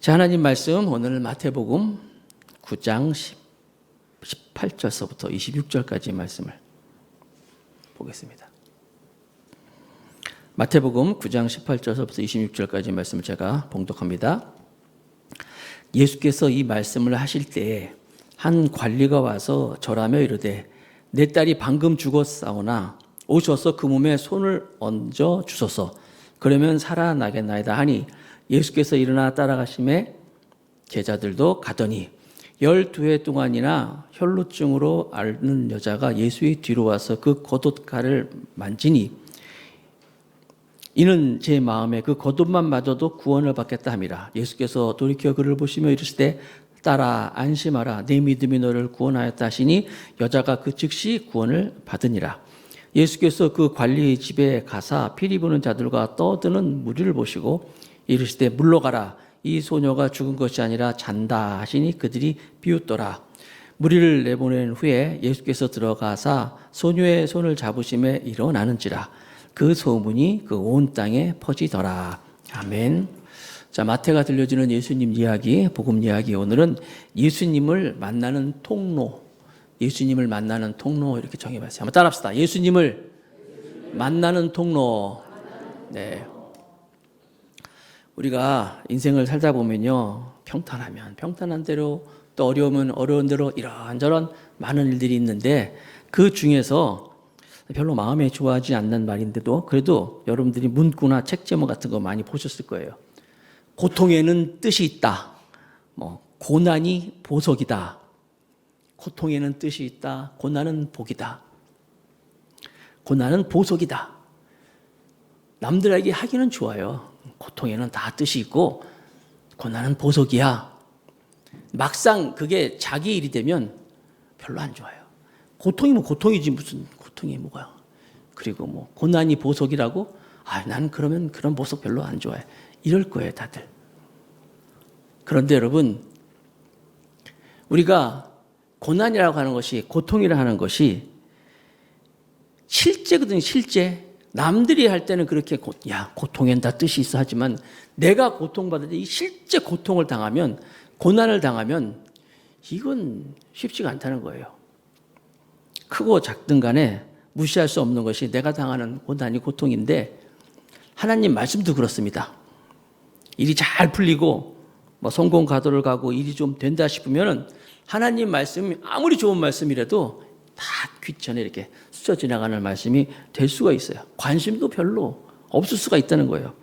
자, 하나님 말씀 오늘 마태복음 9장 18절서부터 26절까지 말씀을 보겠습니다. 마태복음 9장 18절서부터 26절까지 말씀을 제가 봉독합니다. 예수께서 이 말씀을 하실 때에 한 관리가 와서 절하며 이르되 내 딸이 방금 죽었사오나 오셔서 그 몸에 손을 얹어 주소서. 그러면 살아나겠나이다 하니 예수께서 일어나 따라가심에 제자들도 가더니 12해 동안이나 혈루증으로 앓는 여자가 예수의 뒤로 와서 그 겉옷갈을 만지니 이는 제 마음에 그 겉옷만 맞아도 구원을 받겠다 함이라. 예수께서 돌이켜 그를 보시며 이르시되 딸아 안심하라 내 믿음이 너를 구원하였다 하시니 여자가 그 즉시 구원을 받으니라. 예수께서 그 관리 집에 가사 피리 부는 자들과 떠드는 무리를 보시고 이르시되 물러가라 이 소녀가 죽은 것이 아니라 잔다 하시니 그들이 비웃더라. 무리를 내보낸 후에 예수께서 들어가사 소녀의 손을 잡으심에 일어나는지라. 그 소문이 그 온 땅에 퍼지더라. 아멘. 자, 마태가 들려주는 예수님 이야기, 복음 이야기. 오늘은 예수님을 만나는 통로, 예수님을 만나는 통로 이렇게 정해봤어요. 한번 따라합시다. 예수님을 만나는 통로. 네. 우리가 인생을 살다 보면요, 평탄하면 평탄한 대로, 또 어려우면 어려운 대로 이런저런 많은 일들이 있는데 그 중에서 별로 마음에 좋아하지 않는 말인데도 그래도 여러분들이 문구나 책 제목 같은 거 많이 보셨을 거예요. 고통에는 뜻이 있다. 고난이 보석이다. 고통에는 뜻이 있다. 고난은 복이다. 고난은 보석이다. 남들에게 하기는 좋아요. 고통에는 다 뜻이 있고 고난은 보석이야. 막상 그게 자기 일이 되면 별로 안 좋아요. 고통이면 고통이지 무슨 고통이 뭐가. 그리고 고난이 보석이라고? 나는 그러면 그런 보석 별로 안 좋아해. 이럴 거예요, 다들. 그런데 여러분, 우리가 고난이라고 하는 것이, 고통이라고 하는 것이 실제거든요, 실제. 남들이 할 때는 그렇게 고통엔 다 뜻이 있어 하지만 내가 고통받을 때 이 실제 고통을 당하면, 고난을 당하면 이건 쉽지가 않다는 거예요. 크고 작든 간에 무시할 수 없는 것이 내가 당하는 고난이 고통인데 하나님 말씀도 그렇습니다. 일이 잘 풀리고 성공 가도를 가고 일이 좀 된다 싶으면 하나님 말씀이 아무리 좋은 말씀이라도 다 귀천에 이렇게 스쳐 지나가는 말씀이 될 수가 있어요. 관심도 별로 없을 수가 있다는 거예요.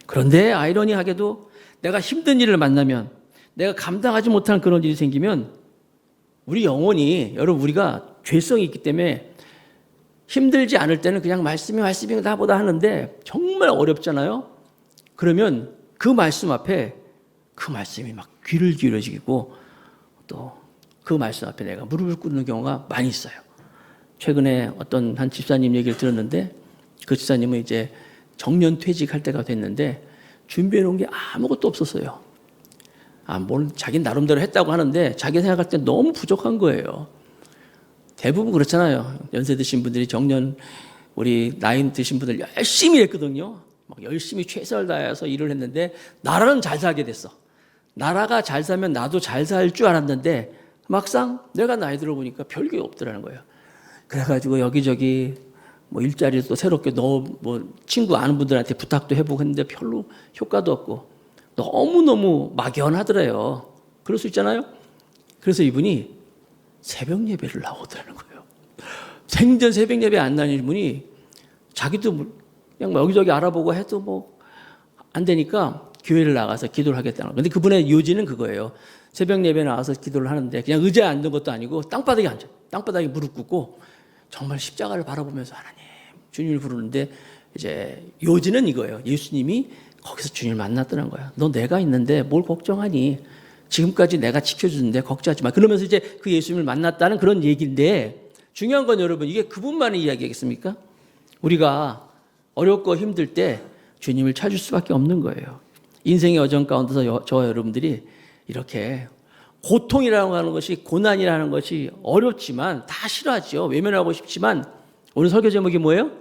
그런데 아이러니하게도 내가 힘든 일을 만나면, 내가 감당하지 못하는 그런 일이 생기면 우리 영혼이, 여러분 우리가 죄성이 있기 때문에 힘들지 않을 때는 그냥 말씀이 나보다 하는데 정말 어렵잖아요. 그러면 그 말씀 앞에 그 말씀이 막 귀를 기울여지고 또 그 말씀 앞에 내가 무릎을 꿇는 경우가 많이 있어요. 최근에 어떤 한 집사님 얘기를 들었는데 그 집사님은 이제 정년 퇴직할 때가 됐는데 준비해 놓은 게 아무것도 없었어요. 뭘 자기는 나름대로 했다고 하는데 자기 생각할 때 너무 부족한 거예요. 대부분 그렇잖아요. 연세 드신 분들이 정년, 우리 나이 드신 분들 열심히 했거든요. 열심히 최선을 다해서 일을 했는데 나라는 잘 살게 됐어. 나라가 잘 살면 나도 잘 살 줄 알았는데 막상 내가 나이 들어보니까 별게 없더라는 거예요. 그래가지고 여기저기 일자리를 또 새롭게 친구 아는 분들한테 부탁도 해보고 했는데 별로 효과도 없고 너무너무 막연하더래요. 그럴 수 있잖아요. 그래서 이분이 새벽 예배를 나오더라는 거예요. 생전 새벽 예배 안 나오는 분이 자기도 그냥 여기저기 알아보고 해도 안 되니까 교회를 나가서 기도를 하겠다는 거예요. 근데 그분의 요지는 그거예요. 새벽 예배 나와서 기도를 하는데 그냥 의자에 앉는 것도 아니고 땅바닥에 앉아. 땅바닥에 무릎 꿇고 정말 십자가를 바라보면서 하나님, 주님을 부르는데 이제 요지는 이거예요. 예수님이 거기서 주님을 만났다는 거야. 너 내가 있는데 뭘 걱정하니? 지금까지 내가 지켜주는데 걱정하지 마. 그러면서 이제 그 예수님을 만났다는 그런 얘기인데 중요한 건 여러분 이게 그분만의 이야기겠습니까? 우리가 어렵고 힘들 때 주님을 찾을 수밖에 없는 거예요. 인생의 여정 가운데서 저와 여러분들이 이렇게 고통이라고 하는 것이, 고난이라는 것이 어렵지만 다 싫어하죠. 외면하고 싶지만 오늘 설교 제목이 뭐예요?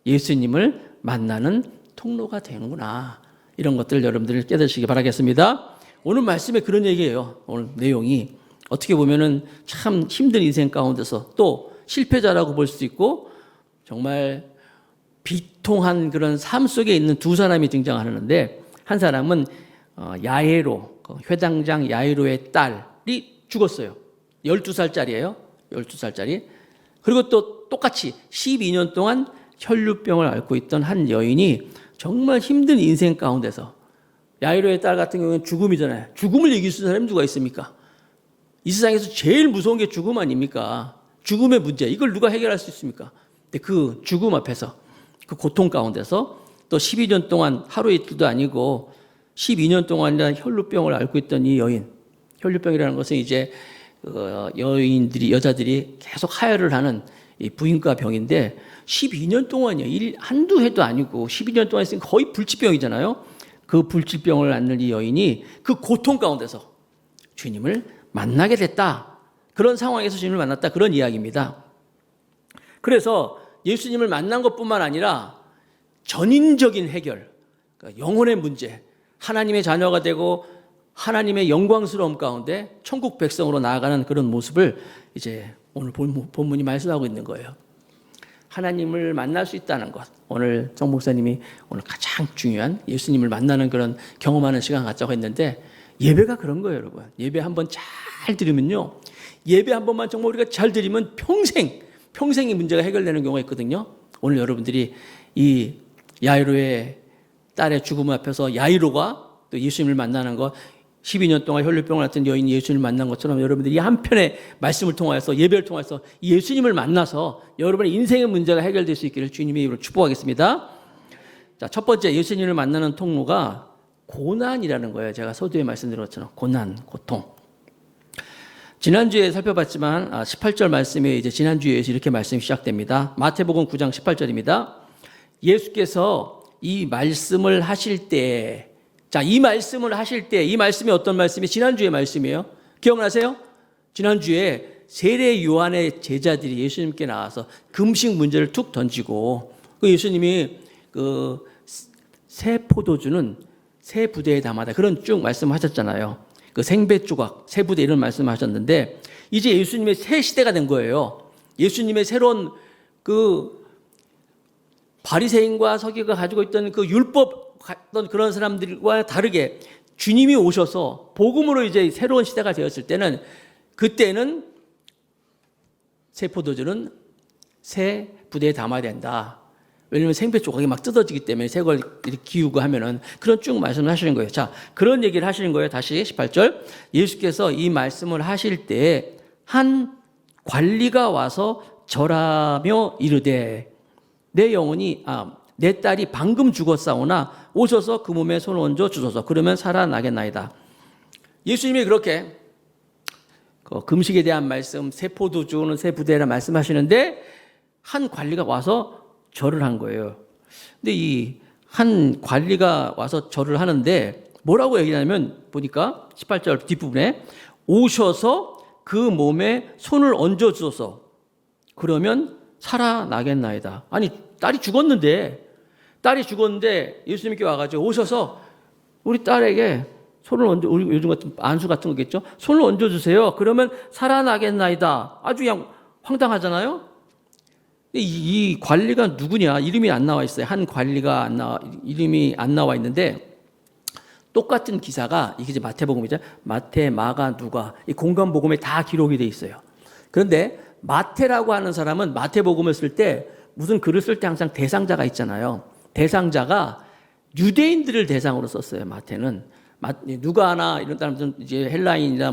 예수님을 만나는 통로가 되는구나. 이런 것들 여러분들이 깨닫으시기 바라겠습니다. 오늘 말씀에 그런 얘기예요. 오늘 내용이 어떻게 보면은 참 힘든 인생 가운데서 또 실패자라고 볼 수도 있고 정말 비통한 그런 삶 속에 있는 두 사람이 등장하는데, 한 사람은 야이로, 회당장 야이로의 딸이 죽었어요. 12살짜리예요. 12살짜리. 그리고 또 똑같이 12년 동안 혈류병을 앓고 있던 한 여인이 정말 힘든 인생 가운데서, 야이로의 딸 같은 경우는 죽음이잖아요. 죽음을 이길 수 있는 사람이 누가 있습니까? 이 세상에서 제일 무서운 게 죽음 아닙니까? 죽음의 문제, 이걸 누가 해결할 수 있습니까? 근데 그 죽음 앞에서, 그 고통 가운데서 또 12년 동안 하루 이틀도 아니고 12년 동안이나 혈류병을 앓고 있던 이 여인, 혈류병이라는 것은 이제 여자들이 계속 하혈을 하는 이 부인과 병인데, 12년 동안이요. 한두 해도 아니고 12년 동안 있으니까 거의 불치병이잖아요. 그 불치병을 앓는 이 여인이 그 고통 가운데서 주님을 만나게 됐다. 그런 상황에서 주님을 만났다. 그런 이야기입니다. 그래서 예수님을 만난 것뿐만 아니라 전인적인 해결, 그러니까 영혼의 문제, 하나님의 자녀가 되고 하나님의 영광스러움 가운데 천국 백성으로 나아가는 그런 모습을 이제 오늘 본문이 말씀하고 있는 거예요. 하나님을 만날 수 있다는 것. 오늘 정 목사님이 오늘 가장 중요한 예수님을 만나는 그런 경험하는 시간 갖자고 했는데, 예배가 그런 거예요, 여러분. 예배 한번 잘 들으면요. 예배 한 번만 정말 우리가 잘 들으면 평생이 문제가 해결되는 경우가 있거든요. 오늘 여러분들이 이 야이로의 딸의 죽음 앞에서 야이로가 또 예수님을 만나는 것, 12년 동안 혈류병을 앓던 여인이 예수님을 만난 것처럼 여러분들이 한 편의 말씀을 통하여서, 예배를 통해서 예수님을 만나서 여러분의 인생의 문제가 해결될 수 있기를 주님의 이름으로 축복하겠습니다. 자, 첫 번째 예수님을 만나는 통로가 고난이라는 거예요. 제가 서두에 말씀드린 것처럼 고난, 고통. 지난주에 살펴봤지만 18절 말씀에 이제 지난주에 이렇게 말씀이 시작됩니다. 마태복음 9장 18절입니다. 예수께서 이 말씀을 하실 때, 자, 이 말씀을 하실 때, 이 말씀이 어떤 말씀이? 지난주의 말씀이에요. 기억나세요? 지난주에 세례 요한의 제자들이 예수님께 나와서 금식 문제를 툭 던지고, 그 예수님이 그 새 포도주는 새 부대에 담아다, 그런 쭉 말씀하셨잖아요. 그 생배 조각, 새 부대, 이런 말씀하셨는데, 이제 예수님의 새 시대가 된 거예요. 예수님의 새로운 그 바리새인과 서기가 가지고 있던 그 율법 같던 그런 사람들과 다르게 주님이 오셔서 복음으로 이제 새로운 시대가 되었을 때는, 그때는 새 포도주는 새 부대에 담아야 된다. 왜냐하면 생배 조각이 막 뜯어지기 때문에 새 걸 이렇게 기우고 하면은, 그런 쭉 말씀을 하시는 거예요. 자, 그런 얘기를 하시는 거예요. 다시 18절. 예수께서 이 말씀을 하실 때 한 관리가 와서 절하며 이르되 내 영혼이 내 딸이 방금 죽었사오나 오셔서 그 몸에 손을 얹어 주소서. 그러면 살아나겠나이다. 예수님이 그렇게 금식에 대한 말씀, 새 포도주는 새 부대라 말씀하시는데, 한 관리가 와서 절을 한 거예요. 근데 이 한 관리가 와서 절을 하는데 뭐라고 얘기하냐면, 보니까 18절 뒷부분에 오셔서 그 몸에 손을 얹어 주소서. 그러면 살아나겠나이다. 아니, 딸이 죽었는데 예수님께 와가지고 오셔서 우리 딸에게 손을 얹어, 우리 요즘 같은 안수 같은 거겠죠? 손을 얹어 주세요. 그러면 살아나겠나이다. 아주 그냥 황당하잖아요? 이 관리가 누구냐? 이름이 안 나와 있어요. 한 관리가 이름이 안 나와 있는데, 똑같은 기사가, 이게 이제 마태복음이죠. 마태, 마가, 누가, 이 공간복음에 다 기록이 돼 있어요. 그런데 마태라고 하는 사람은 마태복음을 쓸 때, 무슨 글을 쓸 때 항상 대상자가 있잖아요. 대상자가 유대인들을 대상으로 썼어요. 마태는. 누가나 이런 사람들은 이제 헬라인이나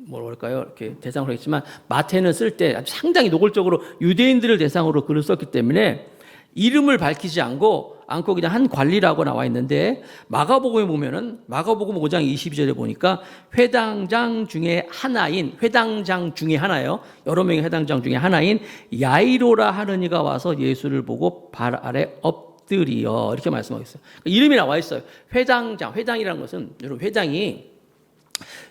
뭐랄까요, 이렇게 대상으로 했지만, 마태는 쓸 때 상당히 노골적으로 유대인들을 대상으로 글을 썼기 때문에 이름을 밝히지 않고 그냥 한 관리라고 나와 있는데, 마가복음에 보면은 마가복음 5장 22절에 보니까 회당장 중에 하나예요. 여러 명의 회당장 중에 하나인 야이로라 하는 이가 와서 예수를 보고 발 아래 엎드리어, 이렇게 말씀하고 있어요. 이름이 나와 있어요. 회당장, 회당이라는 것은, 여러분, 회당이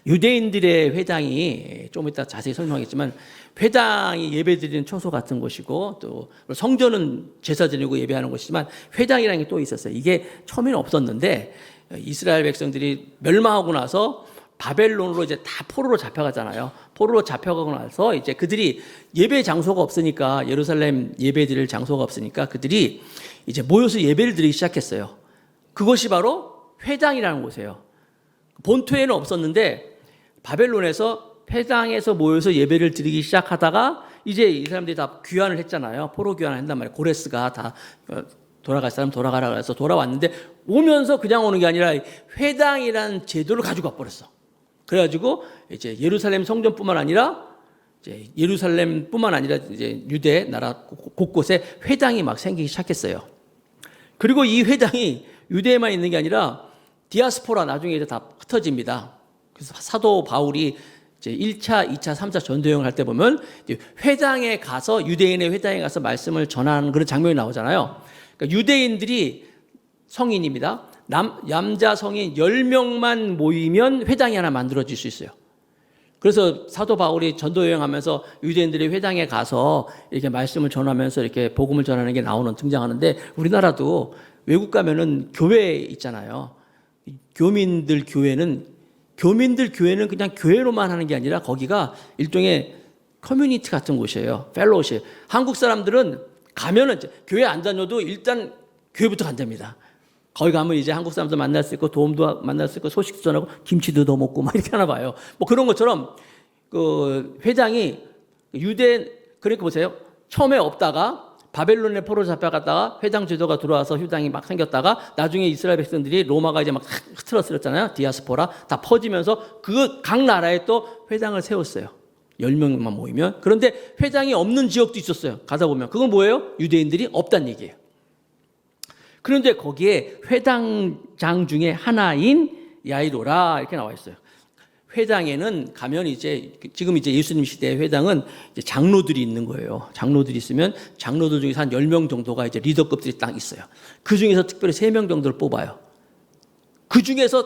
유대인들의 회당이 좀 이따 자세히 설명하겠지만 회당이 예배드리는 처소 같은 곳이고 또 성전은 제사 드리고 예배하는 곳이지만 회당이라는 게 또 있었어요. 이게 처음에는 없었는데 이스라엘 백성들이 멸망하고 나서 바벨론으로 이제 다 포로로 잡혀가잖아요. 포로로 잡혀가고 나서 이제 그들이 예배 장소가 없으니까 예루살렘 예배 드릴 장소가 없으니까 그들이 이제 모여서 예배를 드리기 시작했어요. 그것이 바로 회당이라는 곳이에요. 본토에는 없었는데 바벨론에서 회당에서 모여서 예배를 드리기 시작하다가 이제 이 사람들이 다 귀환을 했잖아요. 포로 귀환을 한단 말이에요. 고레스가 다 돌아갈 사람 돌아가라 그래서 돌아왔는데 오면서 그냥 오는 게 아니라 회당이라는 제도를 가지고 와버렸어. 그래가지고 이제 예루살렘 성전뿐만 아니라 이제 예루살렘뿐만 아니라 이제 유대 나라 곳곳에 회당이 막 생기기 시작했어요. 그리고 이 회당이 유대에만 있는 게 아니라 디아스포라 나중에 이제 다 흩어집니다. 그래서 사도 바울이 이제 1차, 2차, 3차 전도여행을 할 때 보면 회당에 가서 유대인의 회당에 가서 말씀을 전하는 그런 장면이 나오잖아요. 그러니까 유대인들이 성인입니다. 남자 성인 10명만 모이면 회당이 하나 만들어질 수 있어요. 그래서 사도 바울이 전도여행하면서 유대인들이 회당에 가서 이렇게 말씀을 전하면서 이렇게 복음을 전하는 게 등장하는데 우리나라도 외국 가면은 교회 있잖아요. 교민들 교회는 그냥 교회로만 하는 게 아니라 거기가 일종의 커뮤니티 같은 곳이에요. 펠로우십. 한국 사람들은 가면은 교회 안 다녀도 일단 교회부터 간답니다. 거기 가면 이제 한국 사람도 만날 수 있고 도움도 만날 수 있고 소식도 전하고 김치도 더 먹고 막 이렇게 하나 봐요. 뭐 그런 것처럼 그 회당이 그러니까 보세요. 처음에 없다가 바벨론에 포로 잡혀갔다가 회당 제도가 들어와서 회당이 막 생겼다가 나중에 이스라엘 백성들이 로마가 이제 막 흐트러뜨렸잖아요. 디아스포라 다 퍼지면서 그 각 나라에 또 회당을 세웠어요. 10명만 모이면. 그런데 회당이 없는 지역도 있었어요. 가다 보면 그건 뭐예요? 유대인들이 없다는 얘기예요. 그런데 거기에 회당장 중에 하나인 야이로라 이렇게 나와 있어요. 회당에는 가면 이제 지금 이제 예수님 시대의 회당은 이제 장로들이 있는 거예요. 장로들이 있으면 장로들 중에서 한 10명 정도가 이제 리더급들이 딱 있어요. 그 중에서 특별히 3명 정도를 뽑아요. 그 중에서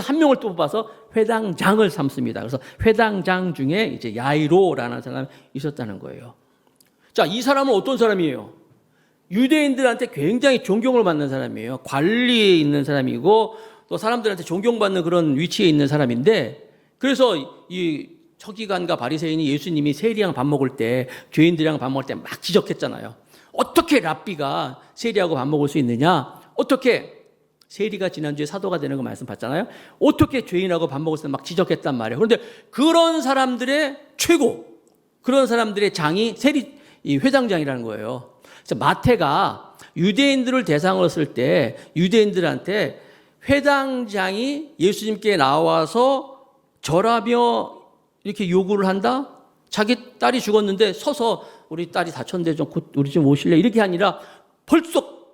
한 명을 또 뽑아서 회당장을 삼습니다. 그래서 회당장 중에 이제 야이로라는 사람이 있었다는 거예요. 자, 이 사람은 어떤 사람이에요? 유대인들한테 굉장히 존경을 받는 사람이에요. 관리에 있는 사람이고 또 사람들한테 존경받는 그런 위치에 있는 사람인데 그래서 이 서기관과 바리새인이 예수님이 세리랑 밥 먹을 때 죄인들이랑 밥 먹을 때 막 지적했잖아요. 어떻게 랍비가 세리하고 밥 먹을 수 있느냐? 어떻게 세리가 지난주에 사도가 되는 거 말씀 봤잖아요. 어떻게 죄인하고 밥 먹을 때 막 지적했단 말이에요. 그런데 그런 사람들의 최고 그런 사람들의 장이 이 회당장이라는 거예요. 그래서 마태가 유대인들을 대상으로 쓸 때 유대인들한테 회당장이 예수님께 나와서 절하며 이렇게 요구를 한다? 자기 딸이 죽었는데 서서 우리 딸이 다쳤는데 우리 좀 오실래? 이렇게 아니라 텁썩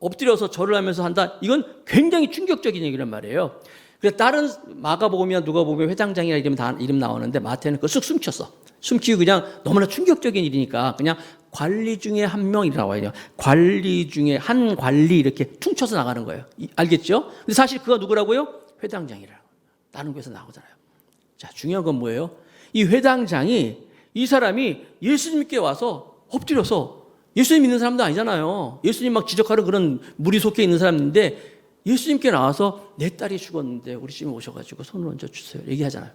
엎드려서 절을 하면서 한다? 이건 굉장히 충격적인 얘기란 말이에요. 그래서 다른 마가복음이나 누가복음에 회당장이라 이름 나오는데 마태는 그걸 쓱 숨겼어. 숨기고 그냥 너무나 충격적인 일이니까 그냥 관리 중에 한 명이 나와요. 관리 중에 한 관리 이렇게 퉁쳐서 나가는 거예요. 알겠죠? 근데 사실 그가 누구라고요? 회당장이라고. 다른 곳에서 나오잖아요. 자, 중요한 건 뭐예요? 이 회당장이 이 사람이 예수님께 와서 엎드려서 예수님 믿는 사람도 아니잖아요. 예수님 막 지적하는 그런 무리 속에 있는 사람인데 예수님께 나와서 내 딸이 죽었는데 우리 집에 오셔가지고 손을 얹어 주세요. 얘기하잖아요.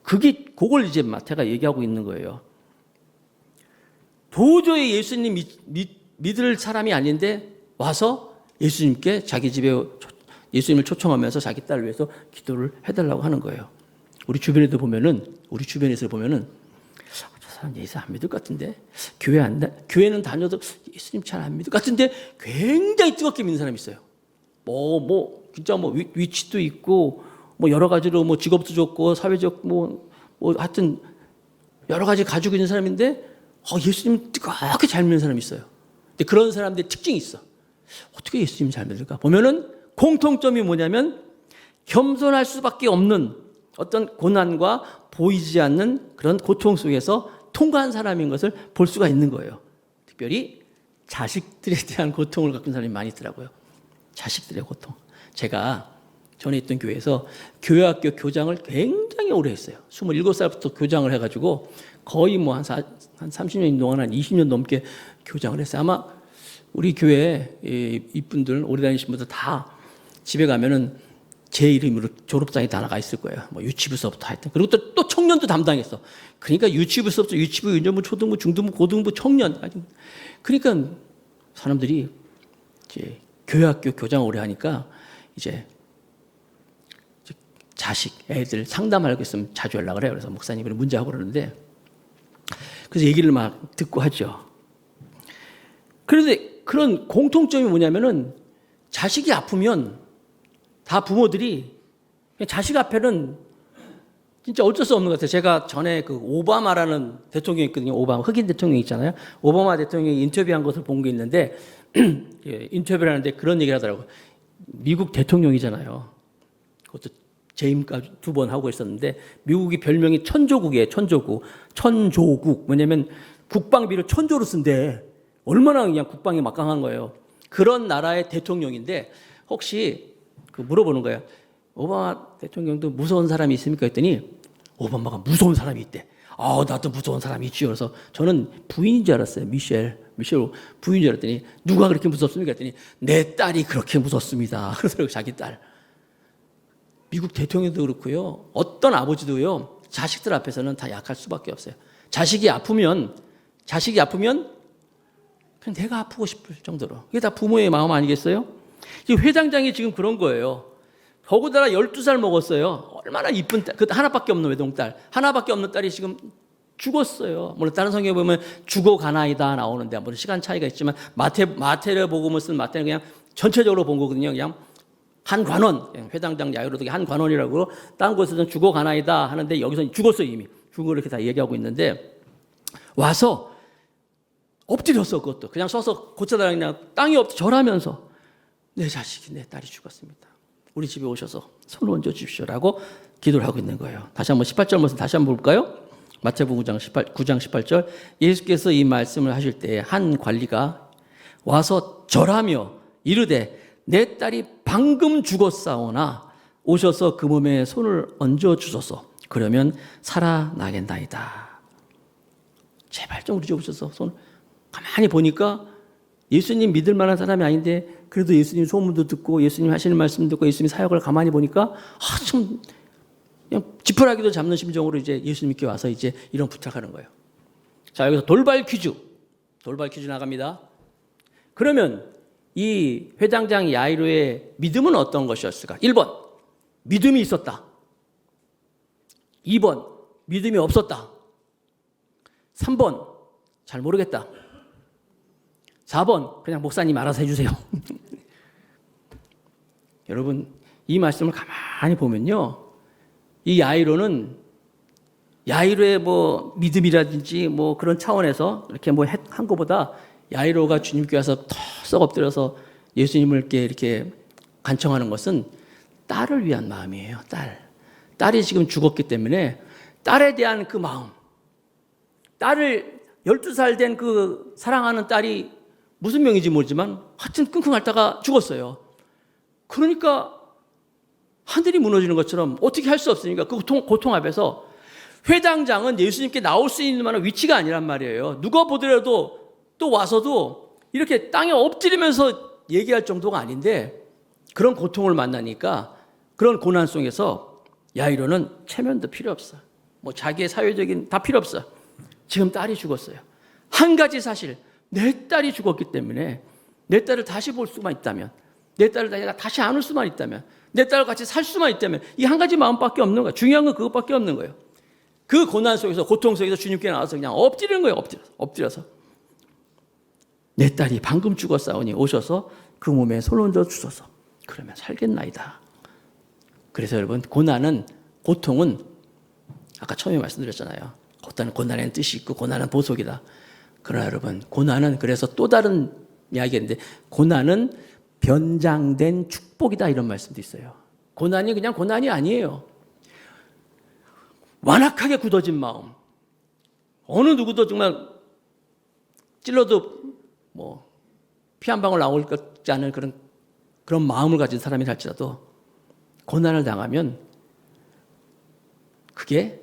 그걸 이제 마태가 얘기하고 있는 거예요. 도저히 예수님 믿을 사람이 아닌데 와서 예수님께 자기 집에 예수님을 초청하면서 자기 딸을 위해서 기도를 해달라고 하는 거예요. 우리 주변에서 보면은 저 사람 예수 안 믿을 것 같은데 교회는 다녀도 예수님 잘 안 믿을 것 같은데 굉장히 뜨겁게 믿는 사람이 있어요. 진짜 위치도 있고 여러 가지로 직업도 좋고 사회적 하여튼 여러 가지 가지고 있는 사람인데 예수님 뜨겁게 잘 믿는 사람이 있어요. 근데 그런 사람들의 특징이 있어. 어떻게 예수님 잘 믿을까? 보면은 공통점이 뭐냐면 겸손할 수밖에 없는 어떤 고난과 보이지 않는 그런 고통 속에서 통과한 사람인 것을 볼 수가 있는 거예요. 특별히 자식들에 대한 고통을 갖고 있는 사람이 많이 있더라고요. 자식들의 고통. 제가 전에 있던 교회에서 교회학교 교장을 굉장히 오래 했어요. 27살부터 교장을 해가지고 거의 뭐 한 30년 동안 한 20년 넘게 교장을 했어요. 아마 우리 교회 이분들 오래 다니신 분들 다 집에 가면은 제 이름으로 졸업장이 다 나가 있을 거예요. 뭐 유치부서부터 하여튼. 그리고 또 청년도 담당했어. 그러니까 유치부서부터 유치부, 유년부, 초등부, 중등부, 고등부, 청년. 그러니까 사람들이 이제 교회학교 교장 오래 하니까 이제 자식, 애들 상담하려고 있으면 자주 연락을 해요. 그래서 목사님 문제하고 그러는데 그래서 얘기를 막 듣고 하죠. 그런데 그런 공통점이 뭐냐면은 자식이 아프면 다 부모들이 자식 앞에는 진짜 어쩔 수 없는 것 같아요. 제가 전에 그 오바마라는 대통령이 있거든요. 오바마, 흑인 대통령 있잖아요. 오바마 대통령이 인터뷰한 것을 본 게 있는데 인터뷰를 하는데 그런 얘기를 하더라고요. 미국 대통령이잖아요. 그것도 재임까지 2번 하고 있었는데 미국이 별명이 천조국이에요. 천조국. 천조국. 뭐냐면 국방비를 천조로 쓴대. 얼마나 그냥 국방이 막강한 거예요. 그런 나라의 대통령인데 혹시 그 물어보는 거예요. 오바마 대통령도 무서운 사람이 있습니까? 했더니 오바마가 무서운 사람이 있대. 나도 무서운 사람이 있지요. 그래서 저는 부인인 줄 알았어요. 미셸 부인인 줄 알았더니 누가 그렇게 무섭습니까? 했더니 내 딸이 그렇게 무섭습니다. 그러더라고요. 자기 딸. 미국 대통령도 그렇고요. 어떤 아버지도요. 자식들 앞에서는 다 약할 수밖에 없어요. 자식이 아프면 그냥 내가 아프고 싶을 정도로. 이게 다 부모의 마음 아니겠어요? 이 회장장이 지금 그런 거예요. 더구나 12살 먹었어요. 얼마나 이쁜 딸, 그 하나밖에 없는 외동딸. 하나밖에 없는 딸이 지금 죽었어요. 물론 다른 성경에 보면 죽어가나이다 나오는데 물론 시간 차이가 있지만 마태를 복음을 쓴 마태는 그냥 전체적으로 본 거거든요. 그냥 한 관원, 회당장 야이로도 한 관원이라고 다른 곳에서는 죽어가나이다 하는데 여기서는 죽었어요. 이미 죽은 걸 이렇게 다 얘기하고 있는데 와서 엎드렸어. 그것도 그냥 서서 고쳐달라고 그냥 땅이 절하면서 내 자식이 내 딸이 죽었습니다. 우리 집에 오셔서 손을 얹어 주십시오라고 기도를 하고 있는 거예요. 다시 한번 18절 말씀 다시 한번 볼까요? 마태복음 9장 18절 예수께서 이 말씀을 하실 때 한 관리가 와서 절하며 이르되 내 딸이 방금 죽었사오나 오셔서 그 몸에 손을 얹어 주소서. 그러면 살아나겠나이다. 제발 좀 우리 집 오셔서 손을. 가만히 보니까 예수님 믿을 만한 사람이 아닌데 그래도 예수님 소문도 듣고 예수님 하시는 말씀 듣고 예수님 사역을 가만히 보니까 참 그냥 지푸라기도 잡는 심정으로 이제 예수님께 와서 이제 이런 부탁하는 거예요. 자, 여기서 돌발 퀴즈 나갑니다. 그러면 이 회당장 야이로의 믿음은 어떤 것이었을까? 1번 믿음이 있었다. 2번 믿음이 없었다. 3번 잘 모르겠다. 4번 그냥 목사님 알아서 해주세요. 여러분 이 말씀을 가만히 보면요, 이 야이로의 뭐 믿음이라든지 뭐 그런 차원에서 이렇게 뭐 한 것보다 야이로가 주님께 와서 턱 엎드려서 예수님을 이렇게 간청하는 것은 딸을 위한 마음이에요. 딸이 지금 죽었기 때문에 딸에 대한 그 마음, 딸을 12살 된 그 사랑하는 딸이 무슨 명인지 모르지만 하여튼 끙끙 앓다가 죽었어요. 그러니까 하늘이 무너지는 것처럼 어떻게 할 수 없으니까 그 고통 앞에서 회당장은 예수님께 나올 수 있는 만한 위치가 아니란 말이에요. 누가 보더라도 또 와서도 이렇게 땅에 엎드리면서 얘기할 정도가 아닌데 그런 고통을 만나니까 그런 고난 속에서 야이로는 체면도 필요 없어. 뭐 자기의 사회적인 다 필요 없어. 지금 딸이 죽었어요. 한 가지 사실, 내 딸이 죽었기 때문에 내 딸을 다시 볼 수만 있다면, 내 딸을 내가 다시 안을 수만 있다면, 내 딸과 같이 살 수만 있다면 이 한 가지 마음밖에 없는 거야. 중요한 건 그것밖에 없는 거예요. 그 고난 속에서 고통 속에서 주님께 나와서 그냥 엎드리는 거예요. 엎드려서 내 딸이 방금 죽었사오니 오셔서 그 몸에 손 얹어 주소서. 그러면 살겠나이다. 그래서 여러분 고통은 아까 처음에 말씀드렸잖아요. 고난에는 뜻이 있고 고난은 보속이다. 그러나 여러분 고난은 그래서 또 다른 이야기인데 고난은 변장된 축복이다 이런 말씀도 있어요. 고난이 그냥 고난이 아니에요. 완악하게 굳어진 마음, 어느 누구도 정말 찔러도 뭐 피 한 방울 나올 것 같지 않은 그런 마음을 가진 사람이 할지라도 고난을 당하면 그게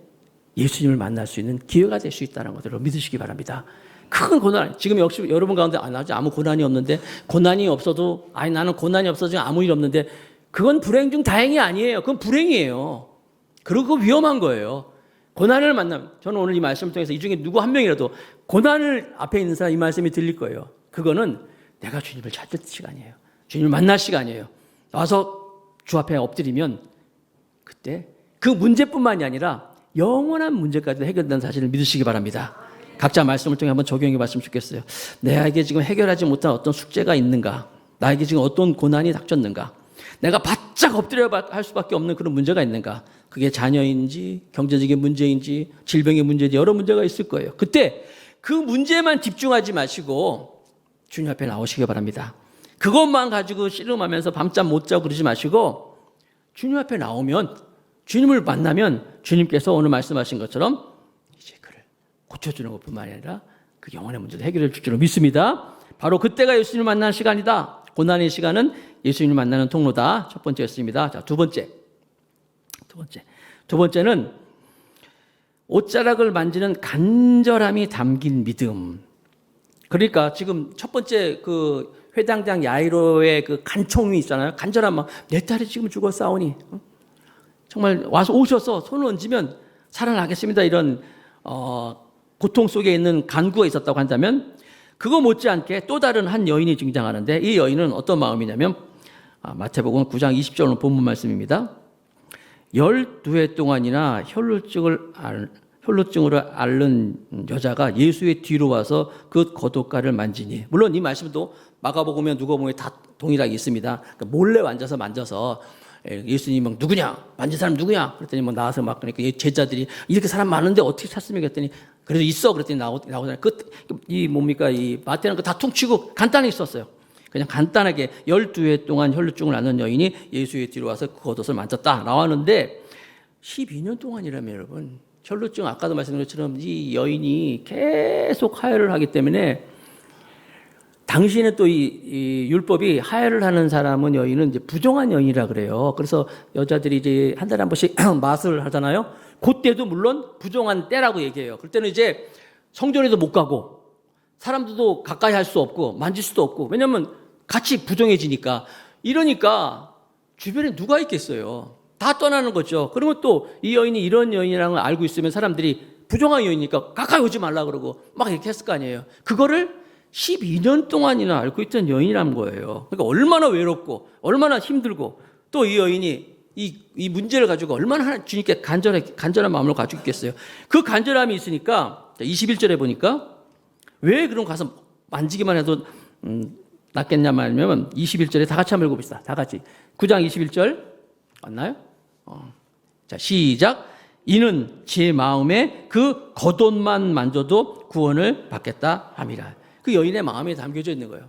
예수님을 만날 수 있는 기회가 될 수 있다는 것을 믿으시기 바랍니다. 큰 고난, 지금 역시 여러분 가운데 나 아무 고난이 없는데, 고난이 없어도 나는 고난이 없어서 지금 아무 일 없는데, 그건 불행 중 다행이 아니에요. 그건 불행이에요. 그리고 위험한 거예요. 고난을 만나면, 저는 오늘 이 말씀을 통해서 이 중에 누구 한 명이라도 고난을 앞에 있는 사람 이 말씀이 들릴 거예요. 그거는 내가 주님을 찾을 시간이에요. 주님을 만날 시간이에요. 와서 주 앞에 엎드리면 그때 그 문제뿐만이 아니라 영원한 문제까지 해결된다는 사실을 믿으시기 바랍니다. 각자 말씀을 통해 한번 적용해 봤으면 좋겠어요. 내게 지금 해결하지 못한 어떤 숙제가 있는가? 나에게 지금 어떤 고난이 닥쳤는가? 내가 바짝 엎드려 할 수밖에 없는 그런 문제가 있는가? 그게 자녀인지 경제적인 문제인지 질병의 문제인지 여러 문제가 있을 거예요. 그때 그 문제만 집중하지 마시고 주님 앞에 나오시기 바랍니다. 그것만 가지고 씨름하면서 밤잠 못 자고 그러지 마시고 주님 앞에 나오면, 주님을 만나면 주님께서 오늘 말씀하신 것처럼 이제 그를 고쳐주는 것뿐만 아니라 그 영혼의 문제도 해결해 줄 줄로 믿습니다. 바로 그때가 예수님을 만나는 시간이다. 고난의 시간은 예수님을 만나는 통로다. 첫 번째였습니다. 자, 두 번째는 옷자락을 만지는 간절함이 담긴 믿음. 그러니까 지금 첫 번째 그 회당장 야이로의 그 간청이 있잖아요. 간절함, 막 내 딸이 지금 죽었사오니 정말 와서 오셔서 손을 얹으면 살아나겠습니다. 이런 고통 속에 있는 간구가 있었다고 한다면, 그거 못지않게 또 다른 한 여인이 등장하는데, 이 여인은 어떤 마음이냐면 마태복음 9장 20절 본문 말씀입니다. 12해 동안이나 혈루증으로 앓는 여자가 예수의 뒤로 와서 그 겉옷가를 만지니, 물론 이 말씀도 마가복음에 누가복음에 다 동일하게 있습니다. 그러니까 몰래 만져서 예수님 막 누구냐? 만진 사람 누구냐? 그랬더니 뭐 나와서 막, 그러니까 제자들이 이렇게 사람 많은데 어떻게 찾습니까? 그랬더니 그래도 있어. 그랬더니 나오잖아요. 이 뭡니까? 이 마태는 그 다 퉁치고 간단히 있었어요. 그냥 간단하게 12해 동안 혈루증을 앓는 여인이 예수의 뒤로 와서 그 겉옷을 만졌다 나왔는데, 12년 동안이라면 여러분, 혈루증 아까도 말씀드린 것처럼 이 여인이 계속 하혈을 하기 때문에, 당시에는 또 이 율법이 하혈을 하는 사람은, 여인은 이제 부정한 여인이라 그래요. 그래서 여자들이 이제 한 달에 한 번씩 마술을 하잖아요. 그때도 물론 부정한 때라고 얘기해요. 그때는 이제 성전에도 못 가고 사람들도 가까이 할 수 없고 만질 수도 없고, 왜냐면 같이 부정해지니까. 이러니까 주변에 누가 있겠어요. 다 떠나는 거죠. 그러면 또 이 여인이 이런 여인이라는 걸 알고 있으면 사람들이 부정한 여인이니까 가까이 오지 말라 그러고 막 이렇게 했을 거 아니에요. 그거를 12년 동안이나 앓고 있던 여인이라는 거예요. 그러니까 얼마나 외롭고 얼마나 힘들고, 또 이 여인이 이 문제를 가지고 얼마나 주님께 간절한 마음을 가지고 있겠어요. 그 간절함이 있으니까 21절에 보니까 왜 그럼 가서 만지기만 해도 낫겠냐 말하면, 21절에 다 같이 한번 읽어봅시다. 다 같이. 9장 21절 맞나요? 자, 시작. 이는 제 마음에 그 겉옷만 만져도 구원을 받겠다 함이라. 그 여인의 마음에 담겨져 있는 거예요.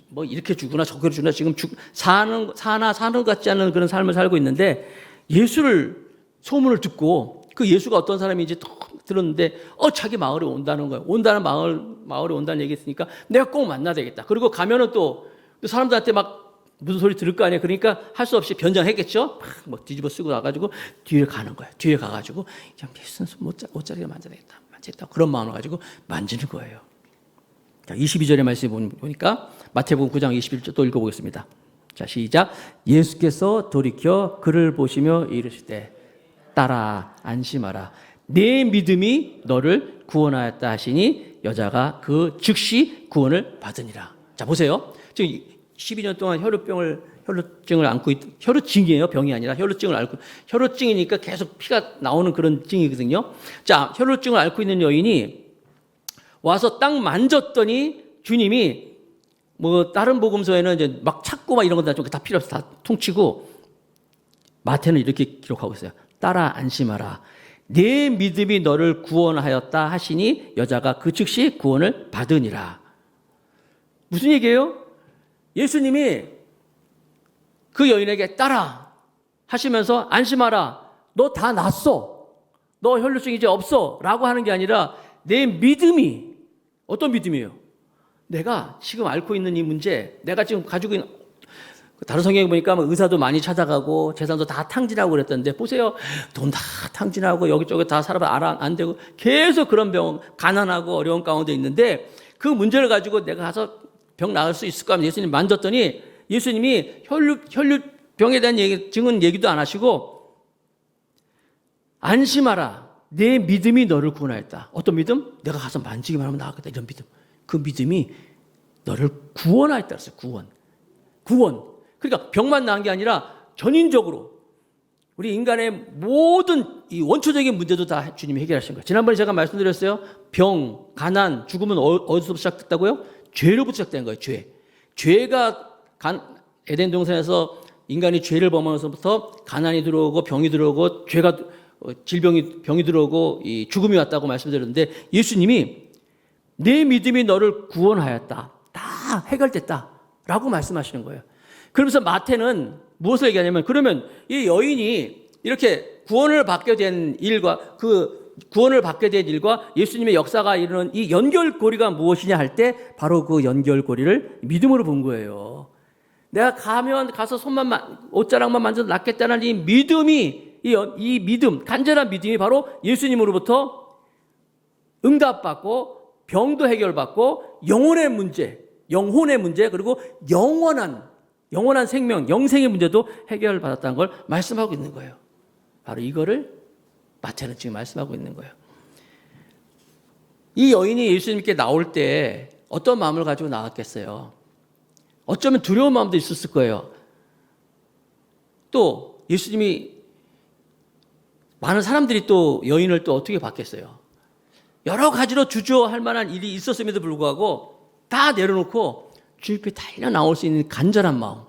뭐 이렇게 주구나 저렇게 주나, 지금 사는 것 같지 않은 그런 삶을 살고 있는데, 예수를 소문을 듣고 그 예수가 어떤 사람인지 들었는데 자기 마을에 온다는 거예요. 마을에 온다는 얘기 했으니까 내가 꼭 만나야 되겠다. 그리고 가면은 또 사람들한테 막 무슨 소리 들을 거 아니에요. 그러니까 할 수 없이 변장했겠죠. 막 뒤집어 쓰고 나가지고 뒤에 가는 거예요. 뒤에 가가지고 그냥 옷자리가 만져야 되겠다. 만지겠다. 그런 마음을 가지고 만지는 거예요. 자, 22절의 말씀 보니까 마태복음 9장 21절 또 읽어보겠습니다. 자, 시작. 예수께서 돌이켜 그를 보시며 이르시되 따라 안심하라. 내 믿음이 너를 구원하였다 하시니 여자가 그 즉시 구원을 받으니라. 자, 보세요. 지금 12년 동안 혈루증을 앓고 혈루증이에요. 병이 아니라 혈루증을 앓고, 혈루증이니까 계속 피가 나오는 그런 증이거든요. 자, 혈루증을 앓고 있는 여인이 와서 딱 만졌더니 주님이 뭐 다른 복음서에는 이제 막 찾고 막 이런 거 다 필요 없어. 다 퉁치고, 마태는 이렇게 기록하고 있어요. 따라 안심하라. 내 믿음이 너를 구원하였다 하시니 여자가 그 즉시 구원을 받으니라. 무슨 얘기예요? 예수님이 그 여인에게 따라 하시면서 안심하라. 너 다 낫어. 너 혈루증 이제 없어. 라고 하는 게 아니라, 내 믿음이, 어떤 믿음이에요? 내가 지금 앓고 있는 이 문제, 내가 지금 가지고 있는 다른 성경에 보니까 의사도 많이 찾아가고 재산도 다 탕진하고 그랬던데 보세요. 돈 다 탕진하고 여기저기 다 사람 안 되고 계속 그런 병, 가난하고 어려운 가운데 있는데 그 문제를 가지고 내가 가서 병 나을 수 있을까 하면 예수님 만졌더니 예수님이 혈류병에 대한 증은 얘기도 안 하시고 안심하라. 내 믿음이 너를 구원하였다. 어떤 믿음? 내가 가서 만지기만 하면 나았겠다. 이런 믿음. 그 믿음이 너를 구원하였다. 그랬어요. 구원. 그러니까 병만 나은 게 아니라 전인적으로 우리 인간의 모든 이 원초적인 문제도 다 주님이 해결하신 거예요. 지난번에 제가 말씀드렸어요. 병, 가난, 죽음은 어디서부터 시작됐다고요? 죄로부터 시작된 거예요. 죄가 에덴 동산에서 인간이 죄를 범하면서부터 가난이 들어오고 병이 들어오고 병이 들어오고 이 죽음이 왔다고 말씀드렸는데 예수님이 내 믿음이 너를 구원하였다. 다 해결됐다라고 말씀하시는 거예요. 그러면서 마태는 무엇을 얘기하냐면 그러면 이 여인이 이렇게 구원을 받게 된 일과 예수님의 역사가 이루는 이 연결고리가 무엇이냐 할 때 바로 그 연결고리를 믿음으로 본 거예요. 내가 가서 옷자락만 만져도 낫겠다는 이 믿음이 이 믿음, 간절한 믿음이 바로 예수님으로부터 응답받고 병도 해결받고 영혼의 문제 그리고 영원한 생명, 영생의 문제도 해결받았다는 걸 말씀하고 있는 거예요. 바로 이거를 마태는 지금 말씀하고 있는 거예요. 이 여인이 예수님께 나올 때 어떤 마음을 가지고 나왔겠어요? 어쩌면 두려운 마음도 있었을 거예요. 또 예수님이 많은 사람들이 또 여인을 또 어떻게 봤겠어요? 여러 가지로 주저할 만한 일이 있었음에도 불구하고 다 내려놓고 주 옆에 달려 나올 수 있는 간절한 마음.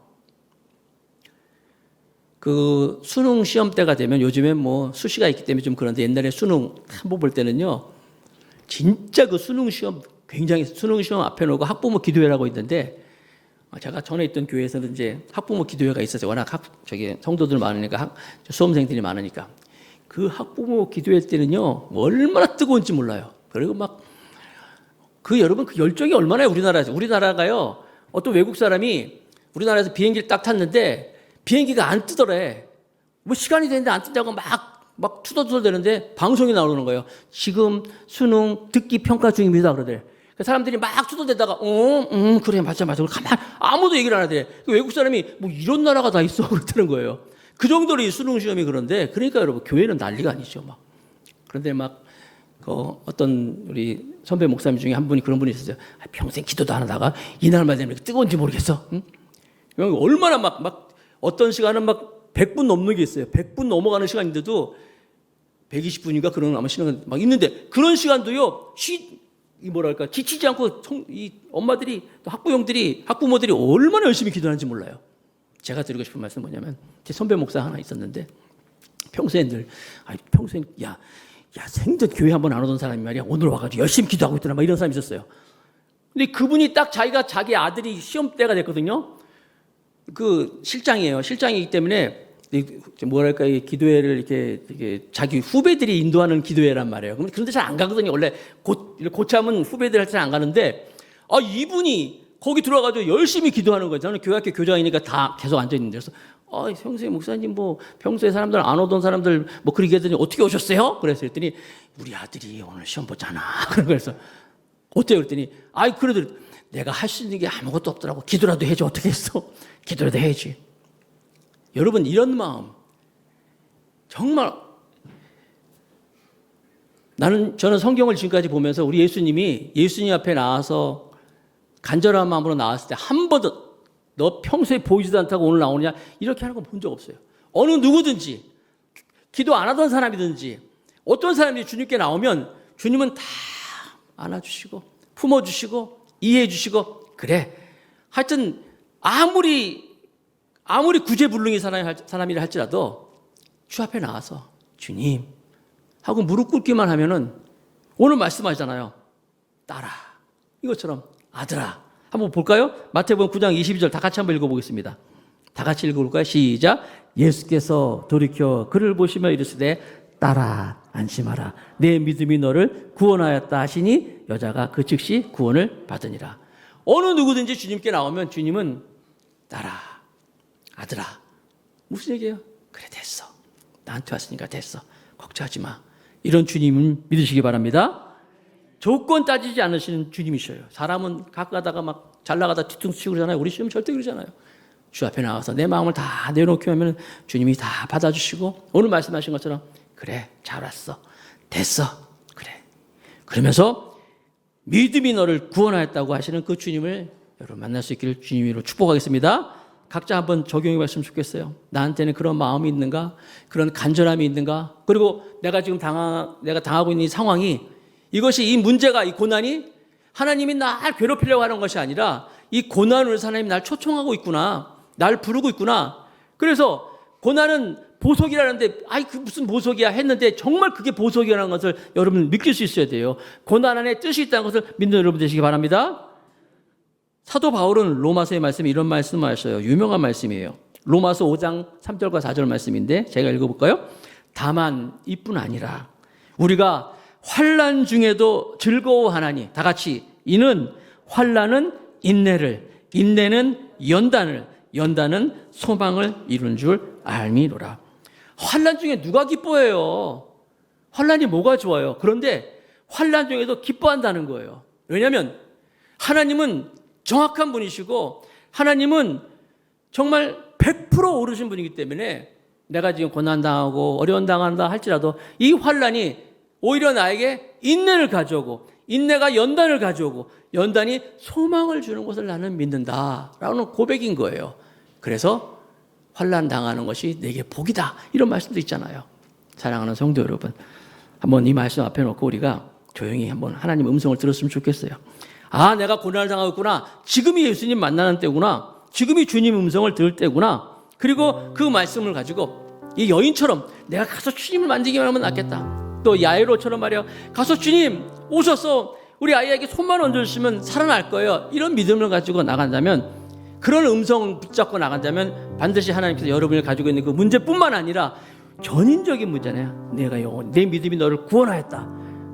그 수능 시험 때가 되면 요즘엔 뭐 수시가 있기 때문에 좀 그런데 옛날에 수능 한번 볼 때는요. 진짜 그 수능 시험 굉장히 수능 시험 앞에 놓고 학부모 기도회라고 있는데 제가 전에 있던 교회에서는 이제 학부모 기도회가 있었어요. 워낙 성도들 많으니까 수험생들이 많으니까. 그 학부모 기도회 때는요. 얼마나 뜨거운지 몰라요. 그리고 여러분 그 열정이 얼마나 우리나라가요. 어떤 외국 사람이 우리나라에서 비행기를 딱 탔는데 비행기가 안 뜨더래. 뭐 시간이 됐는데 안 뜬다고 막 투덜투덜대는데 방송이 나오는 거예요. 지금 수능 듣기 평가 중입니다. 그러더래. 그 사람들이 막 투덜대다가 그래 맞아. 가만 아무도 얘기를 안 하더래. 그 외국 사람이 뭐 이런 나라가 다 있어 그러는 거예요. 그 정도로 이 수능 시험이 그런데 그러니까 여러분 교회는 난리가 아니죠. 그런데 어떤 우리 선배 목사님 중에 한 분이 그런 분이 있었어요. 평생 기도도 안 하다가 이날만 되면 뜨거운지 모르겠어. 응? 얼마나 어떤 시간은 100분 넘는 게 있어요. 100분 넘어가는 시간인데도 120분인가 그런 아마 시간이 있는데 그런 시간도요. 지치지 않고 이 엄마들이 또 학부모들이 얼마나 열심히 기도하는지 몰라요. 제가 드리고 싶은 말씀은 뭐냐면 제 선배 목사 하나 있었는데 평소에 생전 교회 한번 안 오던 사람이 말이야 오늘 와가지고 열심히 기도하고 있더라 이런 사람이 있었어요. 근데 그분이 딱 자기 아들이 시험 때가 됐거든요. 그 실장이기 때문에 이 기도회를 이렇게 자기 후배들이 인도하는 기도회란 말이에요. 그런데 잘 안 가거든요. 원래 고참은 후배들 할 때 안 가는데 이분이 거기 들어가가지고 열심히 기도하는 거예요. 저는 교회학교 교장이니까 다 계속 앉아 있는데 그래서 평소에 목사님 평소에 사람들 안 오던 사람들 그렇게 하더니 어떻게 오셨어요? 그랬더니 우리 아들이 오늘 시험 보잖아. 그래서 어때요? 그랬더니 그래도 내가 할 수 있는 게 아무것도 없더라고. 기도라도 해줘. 어떻게 했어? 기도라도 해야지. 여러분 이런 마음 정말 저는 성경을 지금까지 보면서 우리 예수님 앞에 나와서 간절한 마음으로 나왔을 때 한 번도 너 평소에 보이지도 않다고 오늘 나오느냐 이렇게 하는 건 본 적 없어요. 어느 누구든지 기도 안 하던 사람이든지 어떤 사람이 주님께 나오면 주님은 다 안아주시고 품어주시고 이해해주시고 그래 하여튼 아무리 구제불능의 사람이라 할지라도 주 앞에 나와서 주님 하고 무릎 꿇기만 하면은 오늘 말씀하잖아요. 딸아 이것처럼 아들아 한번 볼까요? 마태복음 9장 22절 다 같이 한번 읽어보겠습니다. 다 같이 읽어볼까요? 시작. 예수께서 돌이켜 그를 보시며 이르시되 딸아 안심하라 내 믿음이 너를 구원하였다 하시니 여자가 그 즉시 구원을 받으니라. 어느 누구든지 주님께 나오면 주님은 딸아 아들아, 무슨 얘기예요? 그래, 됐어. 나한테 왔으니까 됐어. 걱정하지 마. 이런 주님은 믿으시기 바랍니다. 조건 따지지 않으시는 주님이셔요. 사람은 가끔 가다가 막 잘 나가다 뒤통수 치고 그러잖아요. 우리 주님 절대 그러잖아요. 주 앞에 나와서 내 마음을 다 내놓기 하면 주님이 다 받아주시고, 오늘 말씀하신 것처럼 그래, 잘 왔어. 됐어. 그래. 그러면서 믿음이 너를 구원하였다고 하시는 그 주님을 여러분 만날 수 있기를 주님으로 축복하겠습니다. 각자 한번 적용해 봤으면 좋겠어요. 나한테는 그런 마음이 있는가? 그런 간절함이 있는가? 그리고 내가 지금 내가 당하고 있는 이 상황이, 이것이, 이 문제가, 이 고난이 하나님이 날 괴롭히려고 하는 것이 아니라 이 고난을 하나님이 날 초청하고 있구나. 날 부르고 있구나. 그래서 고난은 보석이라는데, 아이, 그 무슨 보석이야 했는데 정말 그게 보석이라는 것을 여러분 느낄 수 있어야 돼요. 고난 안에 뜻이 있다는 것을 믿는 여러분 되시기 바랍니다. 사도 바울은 로마서의 말씀에 이런 말씀을 하셔요. 유명한 말씀이에요. 로마서 5장 3절과 4절 말씀인데 제가 읽어볼까요? 다만 이뿐 아니라 우리가 환난 중에도 즐거워하나니, 다 같이, 이는 환난은 인내를, 인내는 연단을, 연단은 소망을 이룬 줄 알미노라. 환난 중에 누가 기뻐해요? 환난이 뭐가 좋아요? 그런데 환난 중에도 기뻐한다는 거예요. 왜냐하면 하나님은 정확한 분이시고 하나님은 정말 100% 오르신 분이기 때문에 내가 지금 고난당하고 어려운 당한다 할지라도 이 환난이 오히려 나에게 인내를 가져오고, 인내가 연단을 가져오고, 연단이 소망을 주는 것을 나는 믿는다라는 고백인 거예요. 그래서 환난 당하는 것이 내게 복이다, 이런 말씀도 있잖아요. 사랑하는 성도 여러분, 한번 이 말씀 앞에 놓고 우리가 조용히 한번 하나님 음성을 들었으면 좋겠어요. 아, 내가 고난을 당하고 있구나. 지금이 예수님 만나는 때구나. 지금이 주님 음성을 들을 때구나. 그리고 그 말씀을 가지고 이 여인처럼 내가 가서 주님을 만지기만 하면 낫겠다. 또 야이로처럼 말이야, 가서 주님 오셔서 우리 아이에게 손만 얹어주시면 살아날 거예요. 이런 믿음을 가지고 나간다면, 그런 음성을 붙잡고 나간다면 반드시 하나님께서 여러분이 가지고 있는 그 문제뿐만 아니라 전인적인 문제네요. 내 믿음이 너를 구원하였다.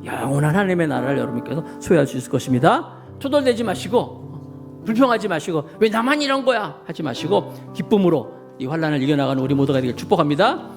영원한 하나님의 나라를 여러분께서 소유할 수 있을 것입니다. 토덜대지 마시고 불평하지 마시고 왜 나만 이런 거야 하지 마시고 기쁨으로 이 환난을 이겨나가는 우리 모두가 되길 축복합니다.